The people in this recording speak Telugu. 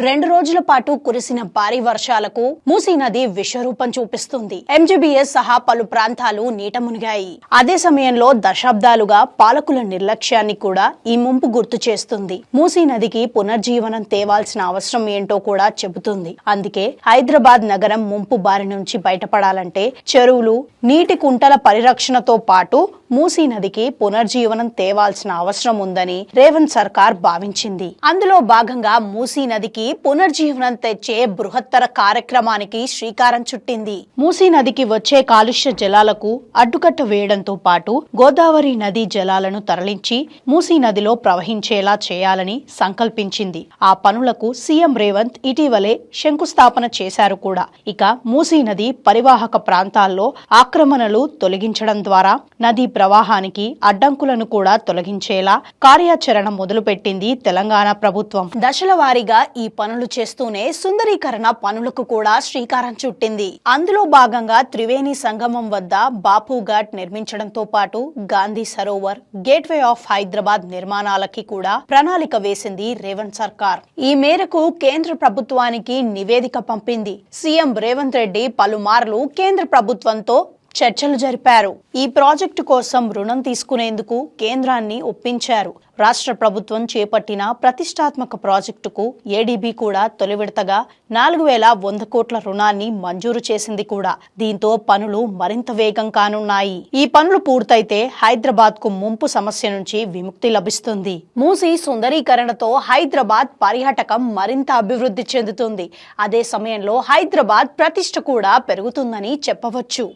2 రోజుల పాటు కురిసిన భారీ వర్షాలకు మూసీ నది విశ్వరూపం చూపిస్తుంది. ఎంజీబీఎస్ సహా పలు ప్రాంతాలు నీట మునిగాయి. అదే సమయంలో దశాబ్దాలుగా పాలకుల నిర్లక్ష్యాన్ని కూడా ఈ ముంపు గుర్తు చేస్తుంది. మూసీ నదికి పునర్జీవనం తేవాల్సిన అవసరం ఏంటో కూడా చెబుతుంది. అందుకే హైదరాబాద్ నగరం ముంపు బారి నుంచి బయటపడాలంటే చెరువులు, నీటి కుంటల పరిరక్షణతో పాటు మూసీ నదికి పునర్జీవనం తేవాల్సిన అవసరం ఉందని రేవంత్ సర్కార్ భావించింది. అందులో భాగంగా మూసీ నదికి పునర్జీవనం తెచ్చే బృహత్తర కార్యక్రమానికి శ్రీకారం చుట్టింది. మూసీ నదికి వచ్చే కాలుష్య జలాలకు అడ్డుకట్ట వేయడంతో పాటు గోదావరి నది జలాలను తరలించి మూసీ నదిలో ప్రవహించేలా చేయాలని సంకల్పించింది. ఆ పనులకు సీఎం రేవంత్ ఇటీవలే శంకుస్థాపన చేశారు కూడా. ఇక మూసీ నది పరివాహక ప్రాంతాల్లో ఆక్రమణలు తొలగించడం ద్వారా నది ప్రవాహానికి అడ్డంకులను కూడా తొలగించేలా కార్యాచరణ మొదలుపెట్టింది తెలంగాణ ప్రభుత్వం. దశల వారీగా ఈ పనులు చేస్తూనే సుందరీకరణ పనులకు కూడా శ్రీకారం చుట్టింది. అందులో భాగంగా త్రివేణి సంగమం వద్ద బాపు ఘాట్ నిర్మించడంతో పాటు గాంధీ సరోవర్, గేట్వే ఆఫ్ హైదరాబాద్ నిర్మాణాలకి కూడా ప్రణాళిక వేసింది రేవంత్ సర్కార్. ఈ మేరకు కేంద్ర ప్రభుత్వానికి నివేదిక పంపింది. సీఎం రేవంత్ రెడ్డి పలుమార్లు కేంద్ర ప్రభుత్వంతో చర్చలు జరిపారు. ఈ ప్రాజెక్టు కోసం రుణం తీసుకునేందుకు కేంద్రాన్ని ఒప్పించారు. రాష్ట్ర ప్రభుత్వం చేపట్టిన ప్రతిష్టాత్మక ప్రాజెక్టుకు ఏడీబీ కూడా తొలి విడతగా 4,100 కోట్ల రుణాన్ని మంజూరు చేసింది కూడా. దీంతో పనులు మరింత వేగం కానున్నాయి. ఈ పనులు పూర్తయితే హైదరాబాద్ కు ముంపు సమస్య నుంచి విముక్తి లభిస్తుంది. మూసీ సుందరీకరణతో హైదరాబాద్ పర్యాటకం మరింత అభివృద్ధి చెందుతుంది. అదే సమయంలో హైదరాబాద్ ప్రతిష్ట కూడా పెరుగుతుందని చెప్పవచ్చు.